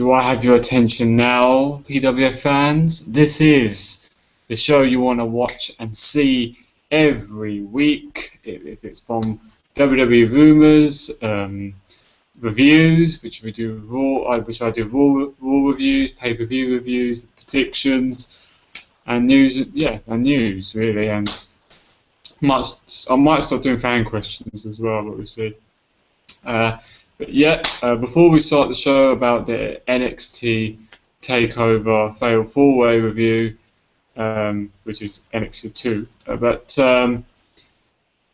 do I have your attention now, PWF fans? This is the show you want to watch and see every week. If it's from WWE Rumors, reviews, which we do Raw, which I do Raw reviews, pay-per-view reviews, predictions, and news. Yeah, and news really, and I might start doing fan questions as well, but we'll see. But yeah, before we start the show about the NXT Takeover Fatal 4-Way review, which is NXT 2, but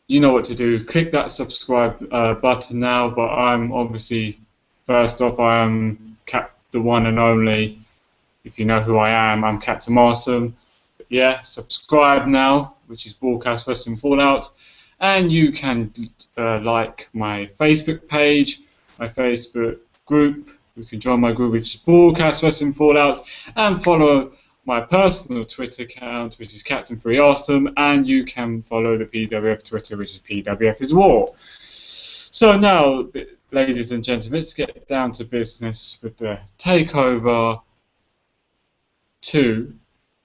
you know what to do. Click that subscribe button now. But I'm obviously, first off, I am the one and only. If you know who I am, I'm Captain Awesome. But yeah, subscribe now, which is Broadcast Wrestling Fallout, and you can like my Facebook page, my Facebook group. You can join my group, which is Broadcast Wrestling Fallout, and follow my personal Twitter account, which is Captain Free Awesome, and you can follow the PWF Twitter, which is PWF is War. So now, ladies and gentlemen, let's get down to business with the Takeover 2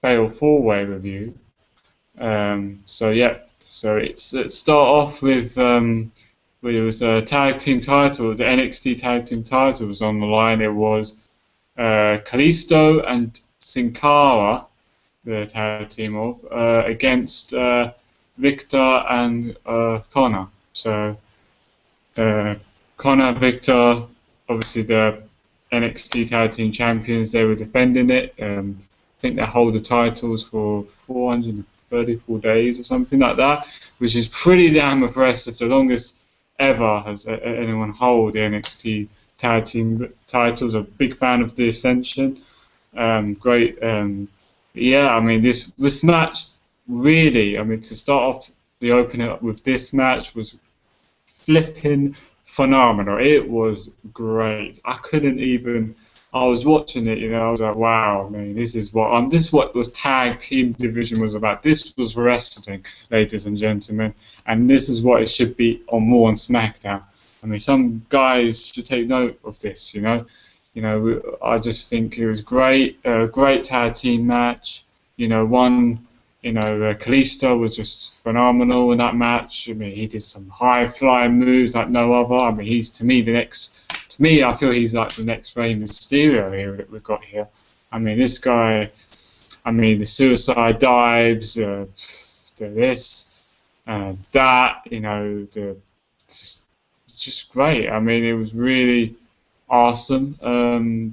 Fatal 4-Way review. So let's start off with it was a tag team title. The NXT tag team title was on the line. It was Kalisto and Sin Cara, the tag team of, against Victor and Connor. So Connor, Victor, obviously the NXT tag team champions, they were defending it. I think they hold the titles for 434 days or something like that, which is pretty damn impressive. The longest ever has anyone hold the NXT tag team titles. I'm a big fan of the Ascension. Great. Yeah, I mean, this match really, I mean, to start off the opening up with this match was flipping phenomenal. It was great. I was watching it, you know, I was like, wow, man, this is what was tag team division was about. This was wrestling, ladies and gentlemen, and this is what it should be on Raw and SmackDown. I mean, some guys should take note of this, you know. You know, I just think it was great, great tag team match. You know, Kalisto was just phenomenal in that match. I mean, he did some high-flying moves like no other. I mean, I feel he's like the next Rey Mysterio here that we've got here. I mean, this guy, the suicide dives, that, you know, just great. I mean, it was really awesome.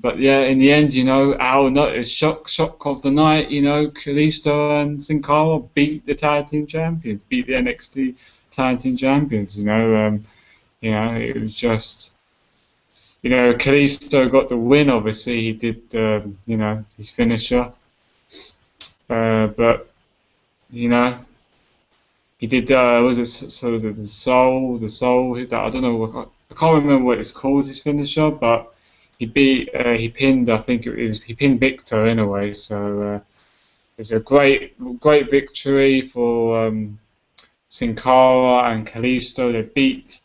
But yeah, in the end, you know, shock of the night, you know, Kalisto and Sin Cara beat the tag team champions, beat the NXT tag team champions. You know, it was just, you know, Kalisto got the win. Obviously, he did, you know, his finisher. But you know, he did. Was it the soul? I don't know. I can't remember what it's called, his finisher, but he pinned. I think he pinned Victor anyway. So it's a great victory for Sin Cara and Kalisto. They beat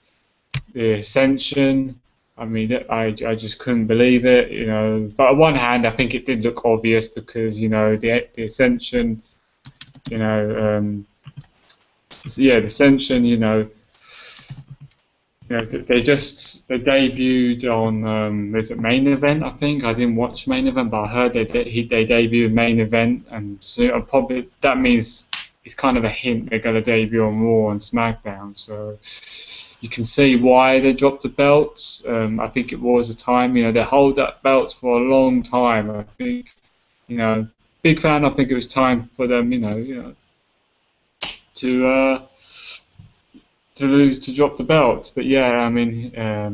the Ascension. I mean, I just couldn't believe it, you know. But on one hand, I think it did look obvious because, you know, the Ascension, you know, the Ascension, you know, they debuted on is it Main Event? I think I didn't watch Main Event, but I heard they debuted Main Event, and so probably that means it's kind of a hint they're going to debut on Raw and SmackDown. So you can see why they dropped the belts. I think it was a time, you know, they hold that belts for a long time. I think, you know, big fan. I think it was time for them, you know, to drop the belts. But yeah, I mean, yeah,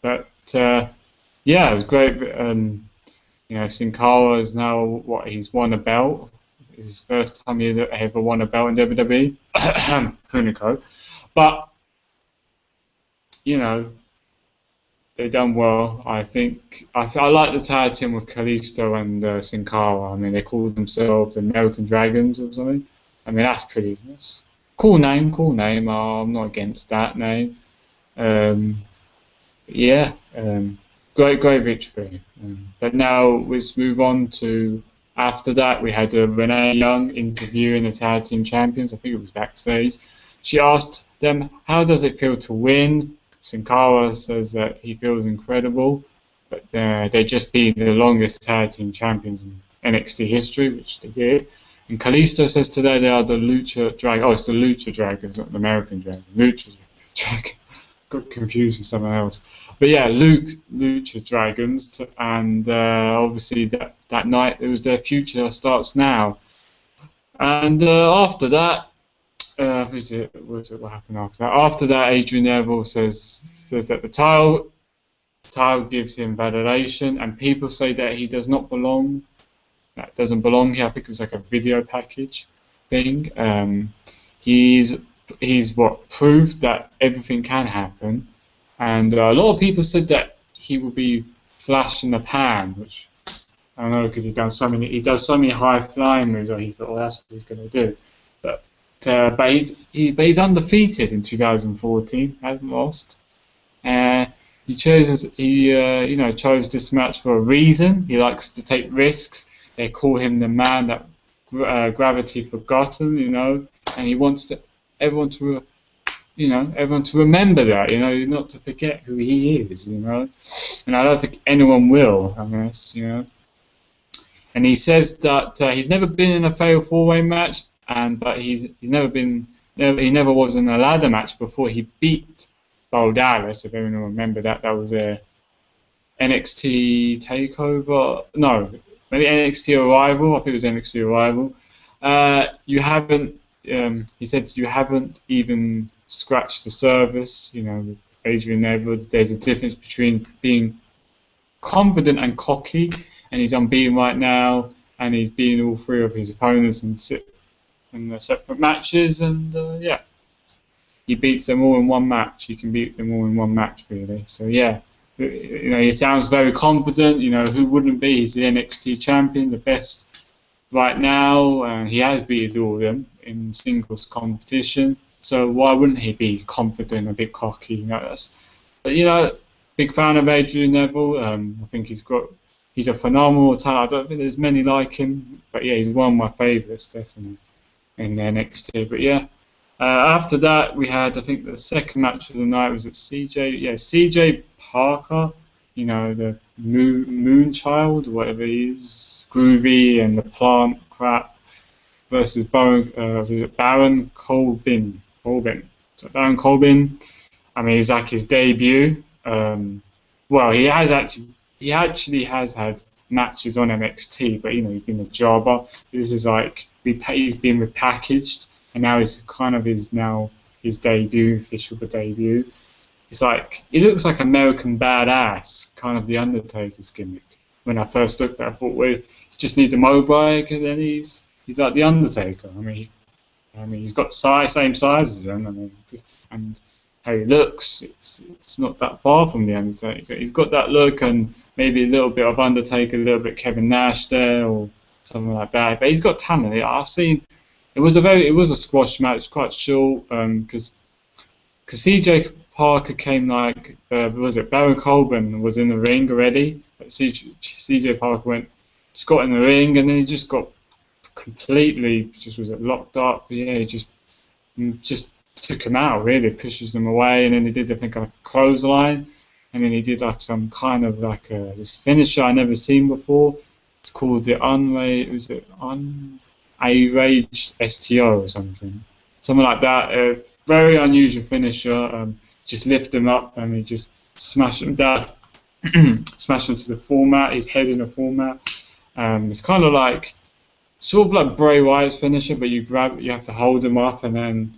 it was great. You know, Sin Cara is now he's won a belt. It's his first time he's ever won a belt in WWE. Hunico. But you know, they done well. I think I like the tag team with Kalisto and Sin Cara. I mean, they call themselves American Dragons or something. I mean, that's cool name. I'm not against that name. Yeah. great victory. But now let's move on to, after that we had Renee Young interviewing the tag team champions. I think it was backstage. She asked them, how does it feel to win? Sin Cara says that he feels incredible, but they just beat the longest tag team champions in NXT history, which they did. And Kalisto says today they are the Lucha Dragon. Oh, it's the Lucha Dragons, not the American Dragon. Lucha Dragon. Got confused with someone else. But yeah, Lucha Dragons, and obviously that night it was their future starts now. And after that, what happened after that? After that, Adrian Neville says that the title gives him validation, and people say that he does not belong. That doesn't belong here. I think it was like a video package thing. He's what proved that everything can happen, and a lot of people said that he will be Flash in the Pan, which I don't know because he does so many high flying moves. He thought, oh, that's what he's going to do. But he's undefeated in 2014. Hasn't lost. He chose this match for a reason. He likes to take risks. They call him the man that gravity forgotten, and he wants everyone to remember that, not to forget who he is, and I don't think anyone will, unless, And he says that he's never been in a fatal four-way match, but he never was in a ladder match before he beat Bo Dallas. If anyone remember that was a NXT Takeover. No, maybe NXT Arrival. I think it was NXT Arrival. He said you haven't even scratched the surface. With Adrian Neville, there's a difference between being confident and cocky, and he's unbeaten right now, and he's beaten all three of his opponents in the separate matches, and he beats them all in one match. He can beat them all in one match, really. So yeah, he sounds very confident. Who wouldn't be? He's the NXT champion, the best right now. He has beaten all of them in singles competition. So why wouldn't he be confident, a bit cocky? Big fan of Adrian Neville. I think he's a phenomenal talent. I don't think there's many like him, but yeah, he's one of my favourites, definitely, in NXT. But yeah, after that we had, I think the second match of the night was at CJ Parker, the Moonchild, whatever he is, Groovy and the Plant crap, versus Baron Corbin. So Baron Corbin, I mean, it's like his debut. He actually has had matches on NXT, but he's been a jobber. This is like he's been repackaged, and now it's kind of his debut, official debut. It's like he looks like American Badass, kind of the Undertaker's gimmick. When I first looked at it, I thought, well, he just need the motorbike, and then he's like the Undertaker. I mean, he's got same size as him. And how he looks, it's not that far from the Undertaker. He's got that look, and maybe a little bit of Undertaker, a little bit Kevin Nash there, or something like that. But he's got talent. I've seen. It was a squash match, quite short, because CJ Parker came Baron Corbin was in the ring already, but CJ Parker just got in the ring, and then he just got completely locked up. Yeah, he just took him out, really, pushes them away, and then he did, I think, like a clothesline, and then he did like some kind of like this finisher I never seen before. It's called the Unraged STO or something like that. Very unusual finisher. Just lift him up and he just smash him down, smash him to the format, his head in a format. It's kind of like, sort of like Bray Wyatt's finisher, but you have to hold him up, and then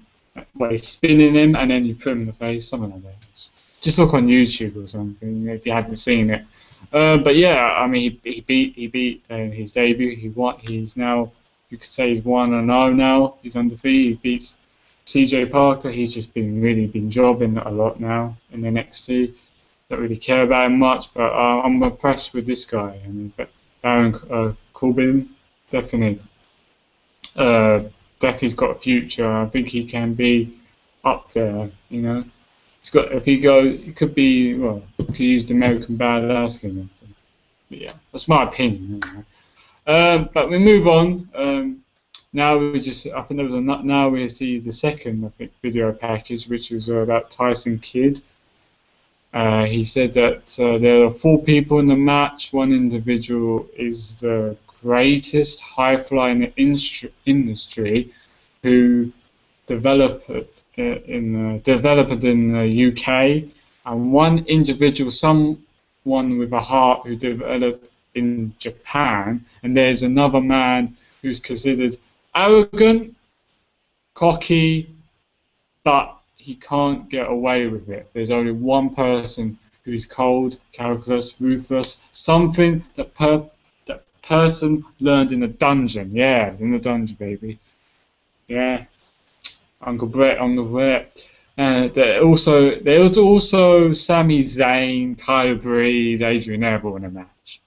he's spinning him, and then you put him in the face, something like that. Just look on YouTube or something if you haven't seen it. But yeah, I mean, he beat his debut. He's now, you could say, he's 1-0 now. He's undefeated. He beats CJ Parker. He's just been jobbing a lot now in NXT. Don't really care about him much, but I'm impressed with this guy. I mean, but Baron Corbin, definitely got a future. I think he can be up there, He's got, if he go, it could be, well, he could use the American Badass gimmick. But yeah, that's my opinion. But we move on. Now we just, I think there was now we see the second, I think, video package, which was about Tyson Kidd. He said that there are 4 people in the match. One individual is the greatest high flyer in the industry, who developed in the UK, and one individual, someone with a heart, who developed in Japan, and there's another man who's considered arrogant, cocky, but he can't get away with it. There's only one person who's cold, calculus, ruthless, something that person learned in the dungeon. Yeah, in the dungeon, baby. Yeah, Uncle Brett. There was also Sami Zayn, Tyler Breeze, Adrian Neville in a match.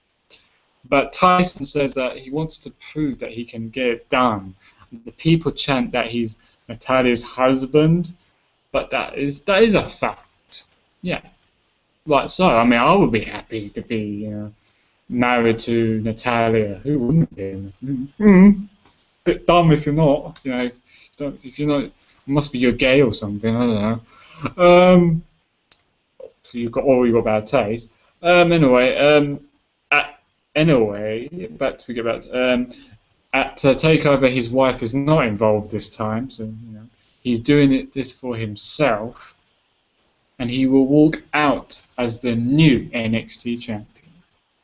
But Tyson says that he wants to prove that he can get it done. The people chant that he's Natalia's husband, but that is a fact. Yeah, like so. I mean, I would be happy to be married to Natalia. Who wouldn't be? Bit dumb if you're not. If you're not, it must be you're gay or something. I don't know. So you've got bad taste. Anyway, back to at Takeover, his wife is not involved this time, so he's doing this for himself, and he will walk out as the new NXT champion.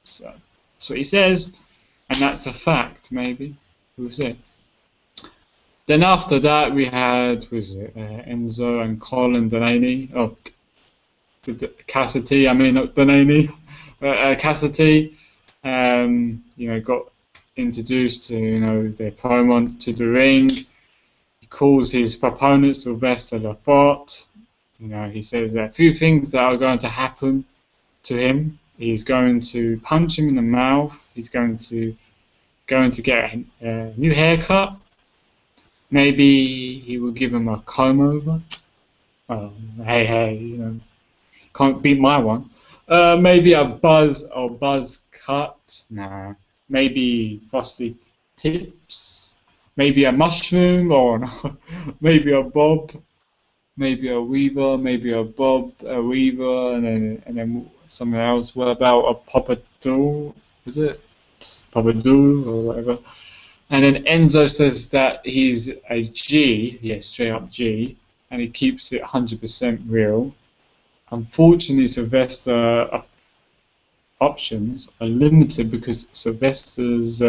So that's what he says, and that's a fact. Maybe we'll see. Then after that, we had Enzo and Colin Delaney. Oh, Cassidy. I mean, not Delaney. Cassidy. Got introduced to their promo to the ring. He calls his opponent Sylvester Lafort. He says a few things that are going to happen to him. He's going to punch him in the mouth. He's going to get a new haircut. Maybe he will give him a comb over. Oh, hey, can't beat my one. Maybe a buzz cut. Nah. Maybe frosty tips. Maybe a mushroom, or maybe a bob. Maybe a weaver. Maybe a bob, a weaver, and then something else. What about a pompadour? Is it pompadour or whatever? And then Enzo says that he's a G, straight up G, and he keeps it 100% real. Unfortunately, Sylvester options are limited because Sylvester's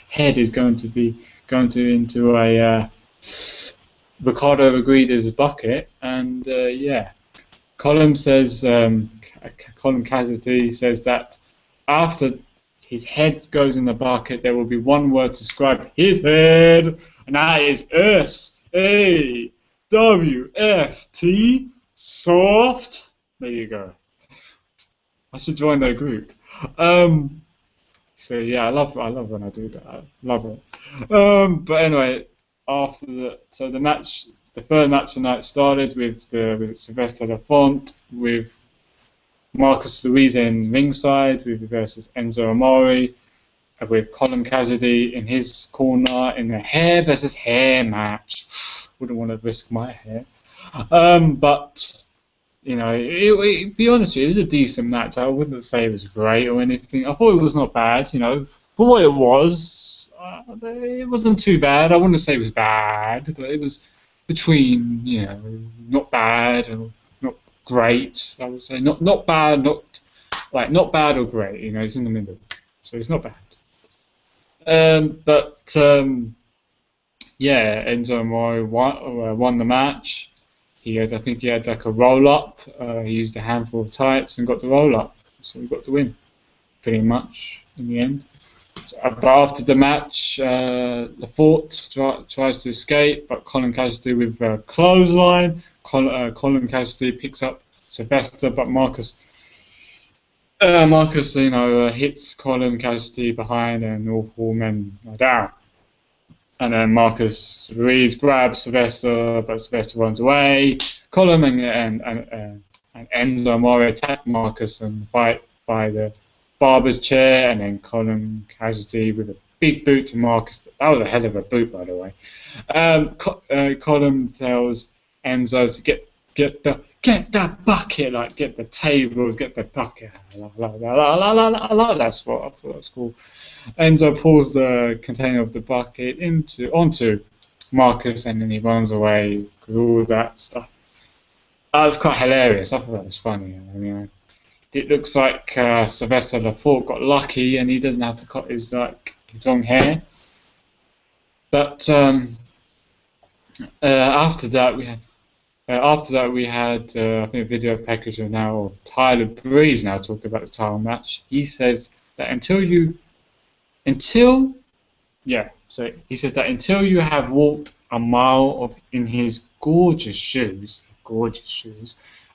head is going into a Ricardo Agreda's bucket, and Colin Cassidy says that after his head goes in the bucket, there will be one word to describe his head, and that is SAWFT, soft. There you go. I should join their group. So yeah, I love when I do that. I love it. But anyway, after the third match of the night started with Sylvester Lafont with Marcus Louise in ringside versus Enzo Amore, with Colin Cassidy in his corner in a hair versus hair match. Wouldn't want to risk my hair. But be honest with you, it was a decent match. I wouldn't say it was great or anything. I thought it was not bad, for what it was. It wasn't too bad. I wouldn't say it was bad, but it was between, not bad and not great. I would say not bad, not bad or great. It's in the middle, so it's not bad. Enzo Amore won the match. I think he had like a roll-up. He used a handful of tights and got the roll-up. So he got the win, pretty much, in the end. But after the match, Lafort tries to escape, but Colin Cassidy with a clothesline. Colin Cassidy picks up Sylvester, but Marcus hits Colin Cassidy behind, and all 4 men are down. And then Marcus Ruiz grabs Sylvester, but Sylvester runs away. Colin and and Enzo Amore attacked Marcus and fight by the barber's chair, and then Colin Casualty with a big boot to Marcus. That was a hell of a boot, by the way. Colin tells Enzo to get the bucket, like get the tables, get the bucket. I like that spot. I thought that was cool. Enzo pulls the container of the bucket onto Marcus, and then he runs away with all that stuff. That was quite hilarious. I thought that was funny. I mean, it looks like Sylvester Lefort got lucky, and he doesn't have to cut his long hair. But after that we had I think a video package now of Tyler Breeze now talking about the title match. He says that until you have walked a mile in his gorgeous shoes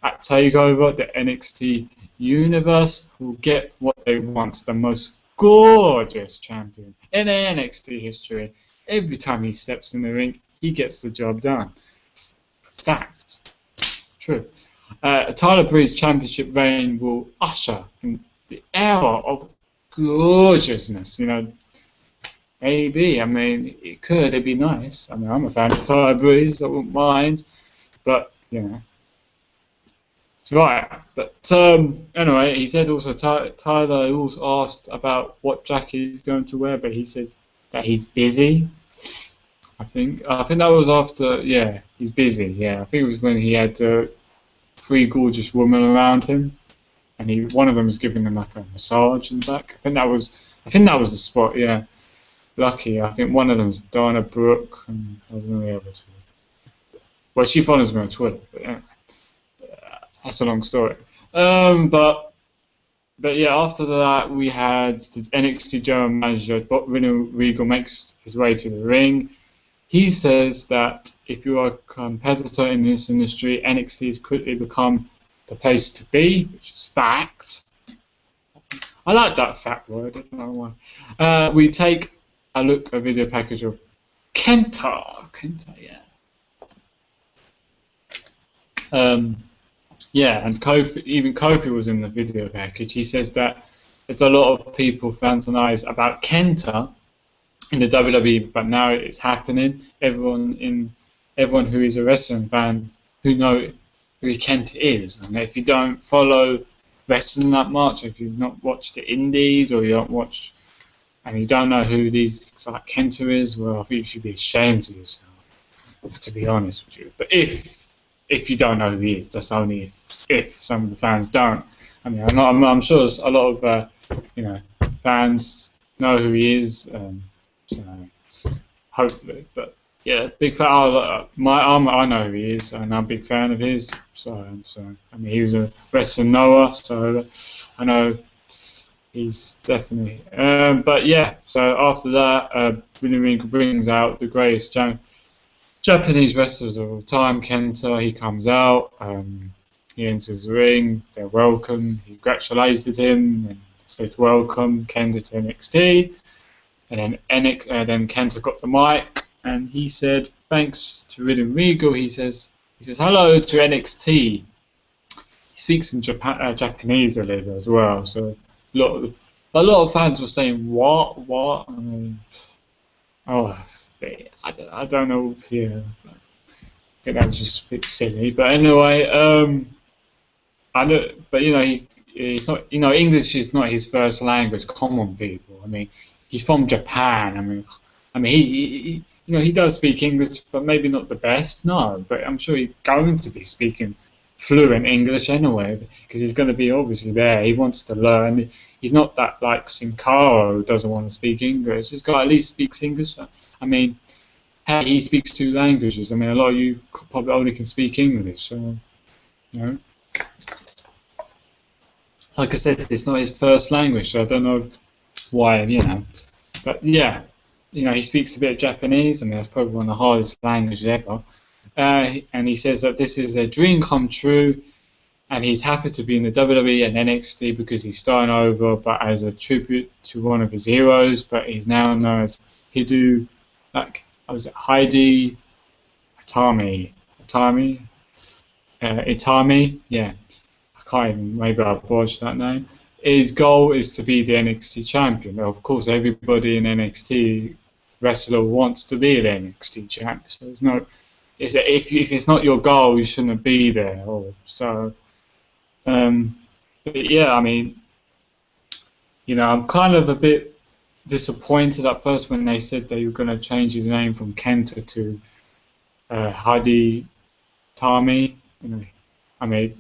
at Takeover, the NXT universe will get what they want, the most gorgeous champion in NXT history. Every time he steps in the ring, he gets the job done. Fact. True. Tyler Breeze's championship reign will usher in the era of gorgeousness. You know, maybe. I mean, it'd be nice. I mean, I'm a fan of Tyler Breeze, I wouldn't mind. But, you know. It's right. But, anyway, he said also, Tyler also asked about what jacket he's going to wear, but he said that he's busy. I think that was after, he's busy, I think it was when he had 3 gorgeous women around him, and one of them was giving him like a massage in the back. I think that was the spot, Lucky, I think one of them was Dana Brooke, and I don't know the other 2. Well, she follows me on Twitter, but that's a long story. But after that we had the NXT general manager, William Regal, makes his way to the ring. He says that if you are a competitor in this industry, NXT has quickly become the place to be, which is fact. I like that fact word, I don't know why. We take a video package of Kenta, and Kofi was in the video package. He says that there's a lot of people fantasize about Kenta in the WWE, but now it's happening. Everyone who is a wrestling fan who know who Kenta is. And if you don't follow wrestling that much, if you've not watched the indies, or you don't watch, and you don't know who Kenta is, well, I think you should be ashamed of yourself, to be honest with you. But if you don't know who he is, that's only if some of the fans don't. I mean, I'm sure a lot of fans know who he is. So hopefully, but big fan. I know who he is, and I'm a big fan of his. So I mean, he was a wrestling knower, so I know he's definitely. So after that, William Regal brings out the greatest Japanese wrestlers of all time, Kenta. He comes out. He enters the ring. They're welcome. He congratulated him and said, "Welcome, Kenta, to NXT." And then Kenta got the mic, and he said, thanks to William Regal, he says hello to NXT. He speaks in Japanese a little as well, so a lot of fans were saying what. I mean, I don't know. I think that was just a bit silly. But anyway, I know. But he's not. English is not his first language. Common people. I mean, he's from Japan. I mean, he does speak English, but maybe not the best. No, but I'm sure he's going to be speaking fluent English anyway, because he's going to be obviously there. He wants to learn. He's not that like Sin Cara who doesn't want to speak English. This guy at least speaks English. I mean, he speaks 2 languages. I mean, a lot of you probably only can speak English. So, like I said, it's not his first language, so I don't know why, But he speaks a bit of Japanese. I mean, that's probably one of the hardest languages ever. And he says that this is a dream come true, and he's happy to be in the WWE and NXT because he's starting over, but as a tribute to one of his heroes. But he's now known as Hideo, Itami, I can't even, maybe I botched that name. His goal is to be the NXT champion. Of course, everybody in NXT wrestler wants to be the NXT champ. So it's not. If it's not your goal, you shouldn't be there. But yeah, I mean, I'm kind of a bit disappointed at first when they said they were going to change his name from Kenta to Hadi Tami. I mean,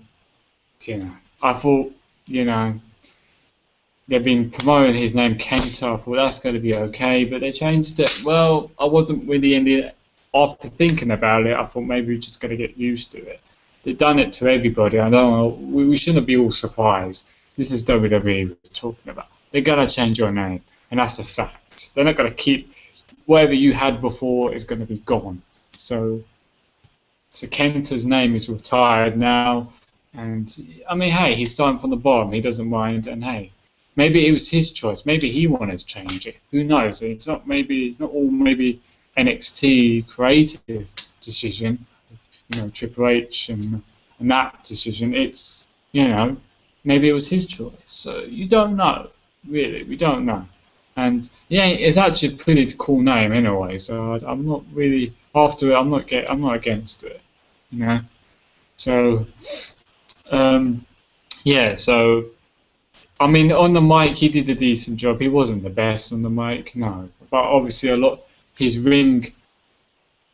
I thought, they've been promoting his name Kenta. I thought that's going to be okay, but they changed it. Well, I wasn't really after thinking about it. I thought maybe we're just going to get used to it. They've done it to everybody. I don't know. We shouldn't be all surprised. This is WWE we're talking about. They're going to change your name, and that's a fact. They're not going to keep whatever you had before is going to be gone. So Kenta's name is retired now, and I mean, hey, he's starting from the bottom. He doesn't mind, and hey, maybe it was his choice. Maybe he wanted to change it. Who knows? It's not all NXT creative decision. Triple H and that decision. It's maybe it was his choice. So you don't know, really. We don't know. And yeah, it's actually a pretty cool name anyway. So I'm not really after it. I'm not against it. So yeah. So I mean, on the mic, he did a decent job. He wasn't the best on the mic, no. But obviously, his ring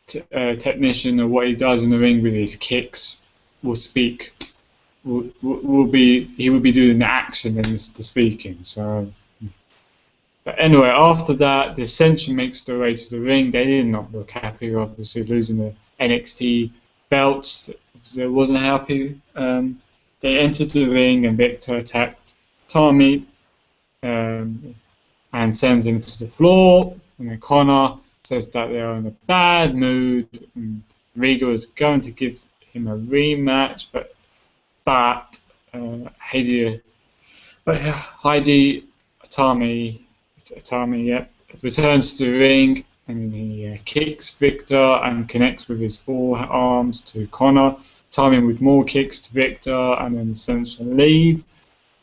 technician, or what he does in the ring with his kicks, will speak. He will be doing the action and the speaking. So, but anyway, after that, the Ascension makes their way to the ring. They did not look happy, obviously losing the NXT belts. They wasn't happy. They entered the ring, and Victor attacked Tommy and sends him to the floor. And then Connor says that they're in a bad mood, and Regal is going to give him a rematch, but Heidi Atami, returns to the ring, and he kicks Victor and connects with his forearms to Connor. Tommy with more kicks to Victor, and then Ascension leave.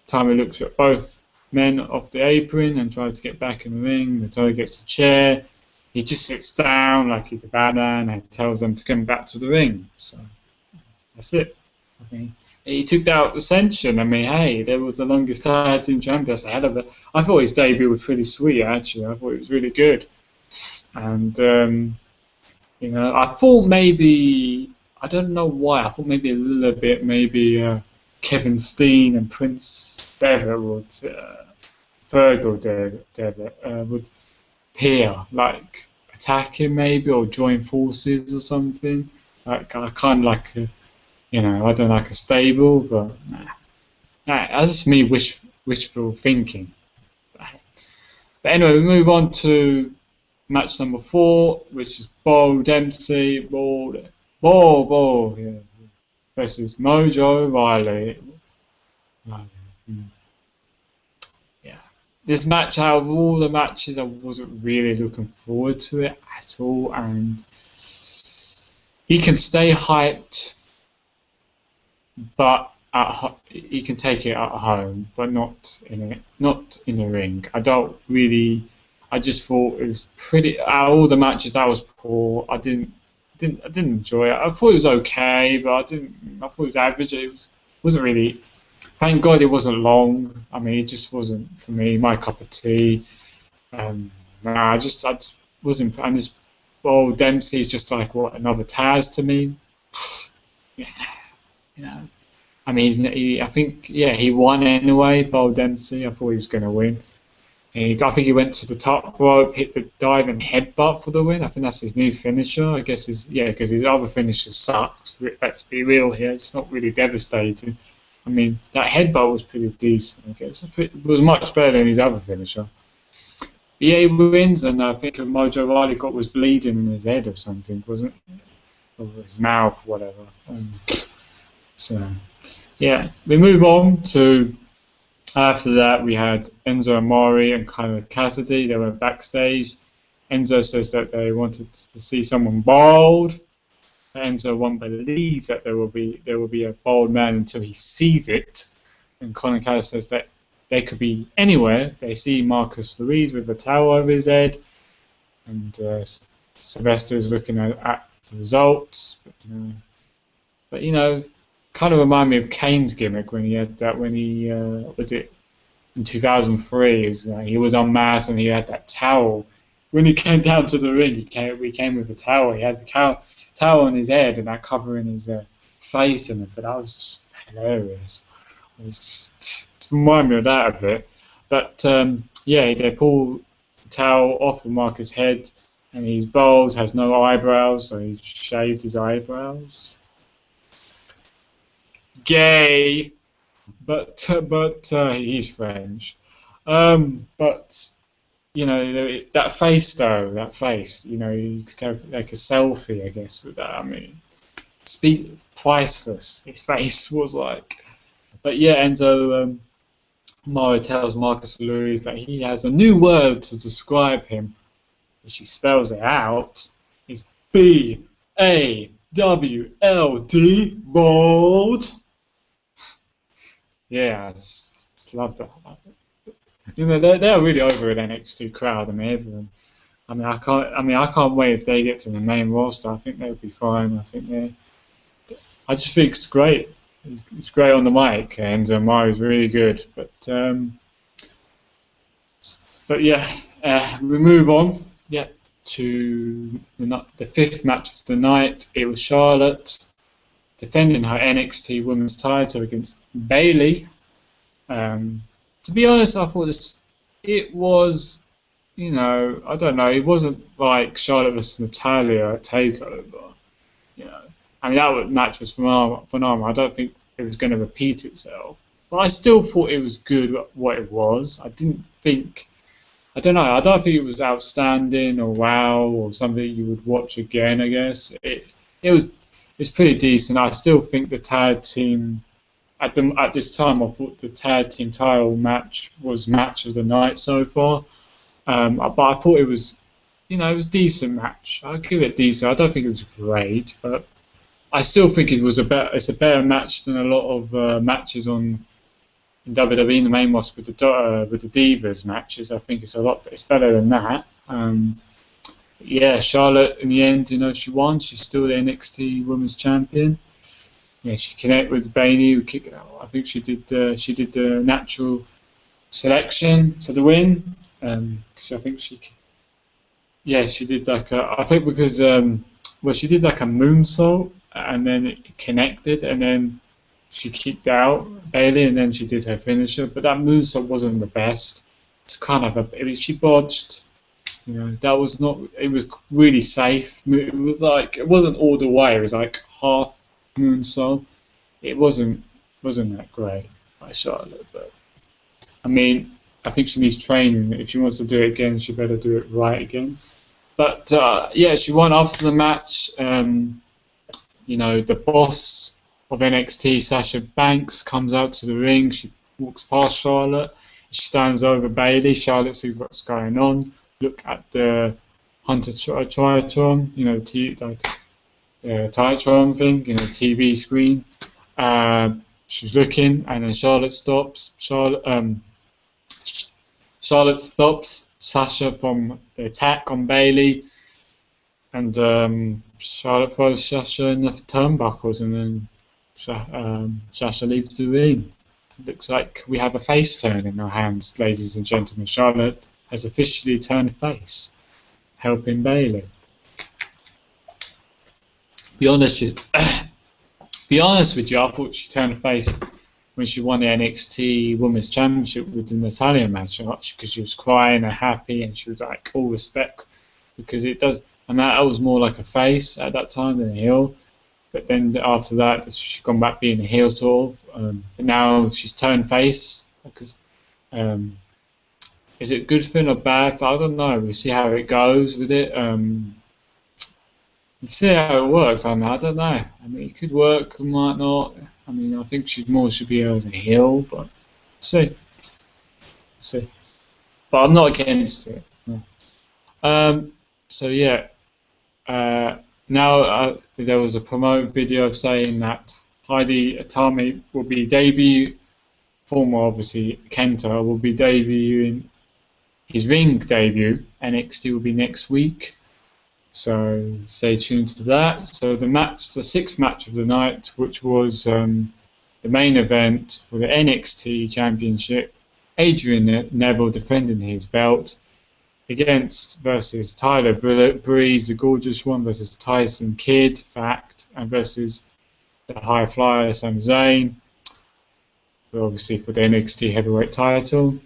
Tommy looks at both men off the apron and tries to get back in the ring. Natalia gets a chair. He just sits down like he's a bad man and tells them to come back to the ring. So that's it. I mean, he took out Ascension. I mean, hey, there was the longest tag team champion. That's ahead of it. I thought his debut was pretty sweet, actually. I thought it was really good. And I thought maybe, I don't know why, I thought maybe a little bit, Kevin Steen and Prince Devitt would, Fergal Devitt would appear, like attack him maybe, or join forces or something. Like, I kind of like, I don't like a stable, but that's just me wishful thinking. But anyway, we move on to match number 4, which is Bo Dempsey, versus Mojo Rawley. Yeah, this match, out of all the matches, I wasn't really looking forward to it at all, and he can stay hyped, but he can take it at home, but not in the ring. I just thought it was pretty. Out of all the matches, that was poor. I didn't enjoy it. I thought it was okay, but I thought it was average. Wasn't really. Thank God it wasn't long. I mean, it just wasn't for me, my cup of tea. I just wasn't. And this Dempsey is just like another Taz to me. I mean, I think he won anyway. Bo Dempsey. I thought he was going to win. I think he went to the top rope, hit the dive and headbutt for the win. I think that's his new finisher. I guess because his other finisher sucks. Let's be real here. It's not really devastating. I mean, that headbutt was pretty decent. I guess it was much better than his other finisher. But yeah, he wins, and I think Mojo Rawley was bleeding in his head or something, wasn't it? Or his mouth, whatever. So yeah, we move on to. After that, we had Enzo Amore and Connor Cassidy. They went backstage. Enzo says that they wanted to see someone bald. Enzo won't believe that there will be a bald man until he sees it. And Colin Callis says that they could be anywhere. They see Marcus Louise with a towel over his head, and Sylvester's looking at the results. But kind of remind me of Kane's gimmick when he had that when he was it in 2003. He was unmasked and he had that towel. When he came down to the ring, he came with a towel. He had the towel on his head and that covering his face, and that was just hilarious. It was just to remind me of that a bit. But they pull the towel off of Marcus' head, and he's bald, has no eyebrows, so he shaved his eyebrows. Gay, but he's French. But that face though, you could take like a selfie, I guess, with that. I mean, priceless. His face was like. But yeah, Enzo Amore tells Marcus Louise that he has a new word to describe him, which he spells it out. Is BAWLD, bald. Yeah, I just love that. They're really over at NXT crowd. I mean, everyone. I can't wait if they get to the main roster. I think they'll be fine. I just think it's great. It's great on the mic, and Amore's really good. But yeah, we move on. Yeah, to the fifth match of the night. It was Charlotte defending her NXT Women's title against Bayley. To be honest, I thought it was, I don't know, it wasn't like Charlotte vs Natalya at Takeover. That match was phenomenal. I don't think it was going to repeat itself. But I still thought it was good what it was. I don't think it was outstanding or wow or something you would watch again, I guess. It's pretty decent. I still think the tag team, at this time, I thought the tag team title match was match of the night so far. But I thought it was, it was a decent match. I'll give it decent. I don't think it was great, but I still think it's a better match than a lot of matches in WWE, the main roster with the Divas matches. I think it's better than that. Charlotte in the end, she won. She's still the NXT Women's Champion. Yeah, she connected with Bayley. I think she did the natural selection to the win. Because I think she did she did like a moonsault, and then it connected, and then she kicked out Bayley, and then she did her finisher. But that moonsault wasn't the best. It's kind of she botched. That was not. It was really safe. It was like it wasn't all the way. It was like half moonsault. It wasn't that great by Charlotte, but I think she needs training. If she wants to do it again, she better do it right again. But she won after the match. The boss of NXT, Sasha Banks, comes out to the ring. She walks past Charlotte. She stands over Bayley. Charlotte sees what's going on. Look at the Hunter Tritron, the Tritron thing, the TV screen. She's looking, and then Charlotte stops. Charlotte stops Sasha from the attack on Bayley, and Charlotte throws Sasha in the turnbuckles, and then Sasha leaves the ring. It looks like we have a face turn in our hands, ladies and gentlemen. Charlotte has officially turned face, helping Bayley. Be honest with you, I thought she turned face when she won the NXT Women's Championship with the Natalya match, because she was crying and happy, and she was like all respect, because it does, and that was more like a face at that time than a heel. But then after that, she's gone back being a heel sort of. But now she's turned face. Because is it a good thing or bad thing? I don't know. We'll see how it goes with it. We'll see how it works. I don't know. It could work, it might not. I think she should be as a heel, but we'll see. But I'm not against it. No. now there was a promo video saying that Heidi Atami will be former obviously Kenta will be debuting his ring debut. NXT will be next week, so stay tuned to that. So the sixth match of the night, which was the main event for the NXT Championship, Adrian Neville defending his belt versus Tyler Breeze, the gorgeous one, versus Tyson Kidd, fact, and versus the high flyer Sami Zayn, obviously for the NXT heavyweight title.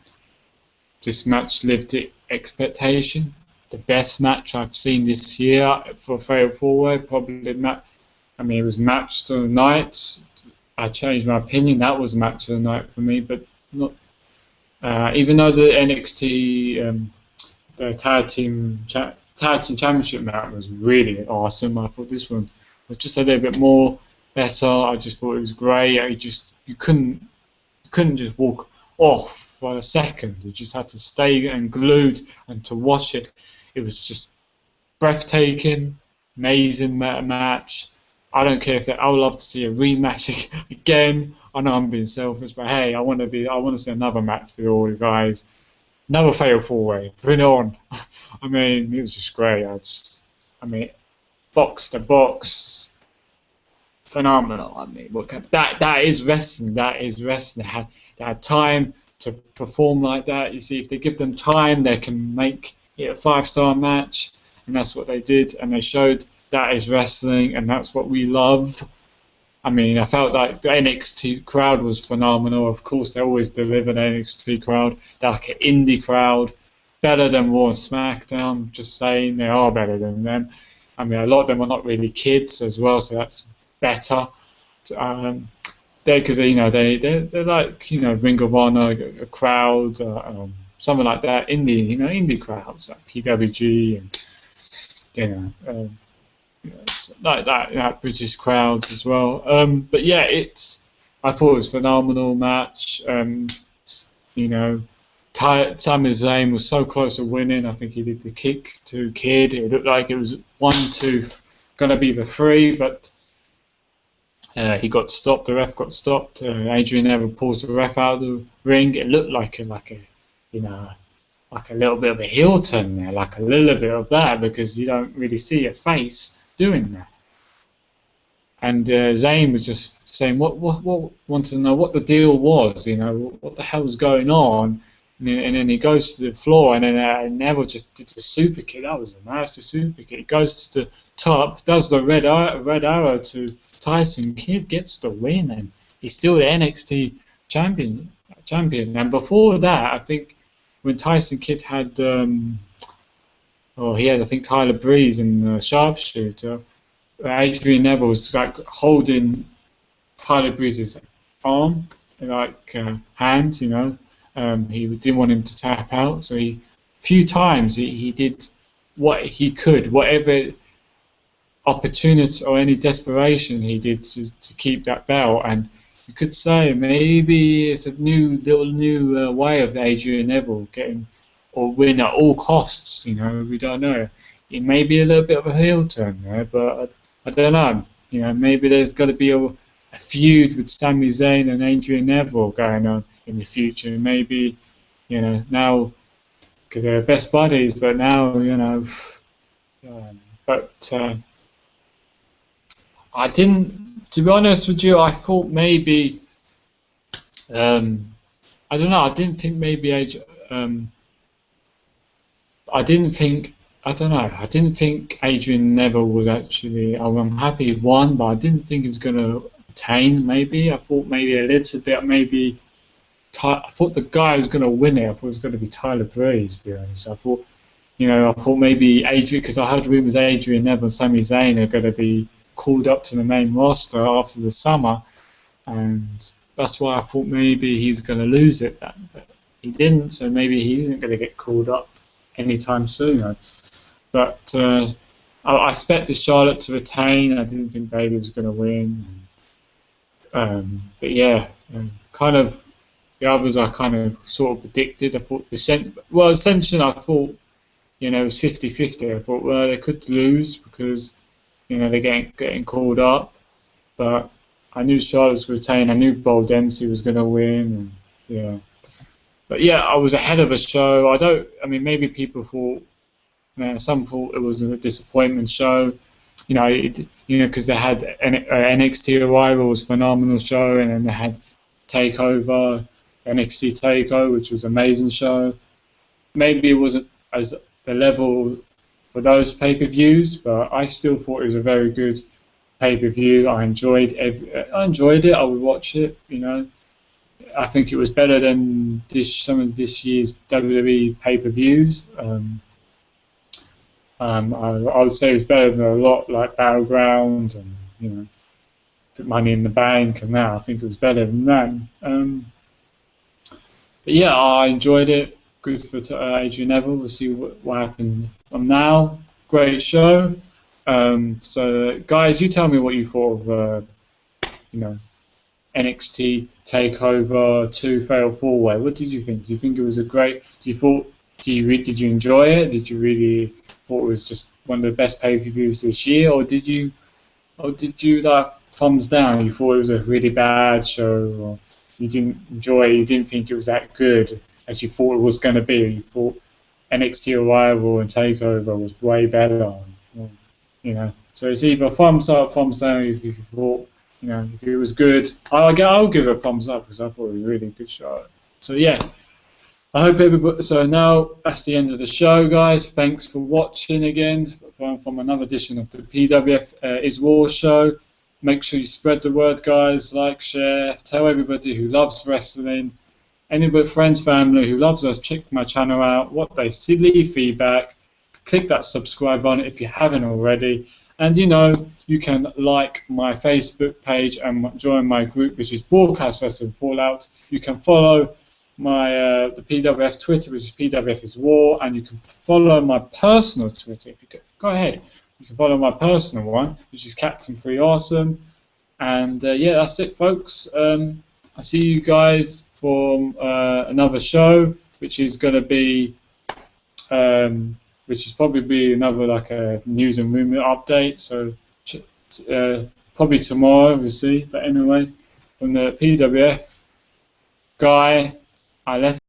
This match lived to expectation. The best match I've seen this year for Fatal 4-Way, probably it was match of the night. I changed my opinion. That was match of the night for me, but not. Even though the NXT the tag team championship match was really awesome, I thought this one was just a little bit more better. I just thought it was great. You couldn't just walk off for a second. You just had to stay and glued and to watch it. It was just breathtaking, amazing match. I don't care I would love to see a rematch again. I know I'm being selfish, but hey, I want to see another match with all you guys. Another Fatal 4-Way. Bring it on. I mean, it was just great. Box to box, phenomenal. I mean, that is wrestling. That is wrestling. They had time to perform like that. You see, if they give them time, they can make it a 5-star match, and that's what they did. And they showed that is wrestling, and that's what we love. I mean, I felt like the NXT crowd was phenomenal. Of course, they always deliver the NXT crowd. They're like an indie crowd, better than Raw and SmackDown. Just saying, they are better than them. I mean, a lot of them are not really kids as well, so that's better. They're like Ring of Honor, a crowd, something like that. Indie crowds like PWG and like that, British crowds as well. But yeah, I thought it was a phenomenal match. Sami Zayn was so close to winning. I think he did the kick to Kidd. It looked like it was 1-2 going to be the 3, but he got stopped. The ref got stopped. Adrian Neville pulls the ref out of the ring. It looked like a little bit of a heel turn there, like a little bit of that, because you don't really see a face doing that. And Zayn was just saying, what wanted to know what the deal was, what the hell was going on. And then he goes to the floor, and then Neville just did the super kick. That was a massive super kick. He goes to the top, does the red arrow to Tyson Kidd, gets the win, and he's still the NXT champion. And before that, I think when Tyson Kidd had, I think Tyler Breeze in the sharpshooter, Adrian Neville was like holding Tyler Breeze's arm, hand, he didn't want him to tap out, so a few times he did what he could, whatever opportunity or any desperation he did to keep that belt. And you could say maybe it's a new way of Adrian Neville getting or win at all costs. We don't know. It may be a little bit of a heel turn there, but I don't know. Maybe there's got to be a feud with Sami Zayn and Adrian Neville going on in the future. Maybe, now, because they're best buddies, but now, I didn't, to be honest with you, I thought maybe, I don't know, I didn't think maybe I didn't think Adrian Neville was actually, I'm happy he won, but I didn't think he was going to retain, maybe. I thought maybe a little bit, I thought the guy who was going to win it, I thought it was going to be Tyler Breeze, to be honest. I thought maybe Adrian, because I heard rumours Adrian Neville and Sami Zayn are going to be called up to the main roster after the summer, and that's why I thought maybe he's going to lose it, but he didn't, so maybe he isn't going to get called up anytime soon. But I expected Charlotte to retain. I didn't think Bayley was going to win. But yeah, kind of the others I kind of sort of predicted. I thought essentially I thought it was 50-50. I thought, well, they could lose because they're getting called up, but I knew Charlotte was going to retain. I knew Bold Dempsey was going to win. And, but I was ahead of a show. I mean, maybe people thought, some thought it was a disappointment show. Because they had NXT Arrival was a phenomenal show, and then they had Takeover, NXT Takeover, which was an amazing show. Maybe it wasn't as the level for those pay-per-views, but I still thought it was a very good pay-per-view. I enjoyed it. I would watch it. I think it was better than some of this year's WWE pay-per-views. I would say it was better than a lot like Battleground and Money in the Bank and that. I think it was better than that. But I enjoyed it. Good for Adrian Neville. We'll see what happens from now. Great show. So guys, you tell me what you thought of NXT Takeover 2 Fatal 4-Way. What did you think? Do you think it was a great? Did you enjoy it? Did you really thought it was just one of the best pay-per-views this year, or did you like thumbs down? You thought it was a really bad show, or you didn't enjoy it? You didn't think it was that good as you thought it was going to be? You thought NXT Arrival and Takeover was way better, So it's either thumbs up, thumbs down. If you thought, if it was good, I'll give it a thumbs up because I thought it was a really good show. So I hope everybody. So now that's the end of the show, guys. Thanks for watching again from another edition of the PWF Is War show. Make sure you spread the word, guys. Like, share, tell everybody who loves wrestling. Anybody, friends, family who loves us, check my channel out. What they see, leave feedback. Click that subscribe button if you haven't already. And you can like my Facebook page and join my group, which is Broadcast Wrestling Fallout. You can follow my the PWF Twitter, which is PWF Is War, and you can follow my personal Twitter. If you go ahead, you can follow my personal one, which is Captain Free Awesome. And that's it, folks. I see you guys for another show, which is going to be, which is probably another like a news and rumor update. So probably tomorrow, we'll see. But anyway, from the PWF guy, I left.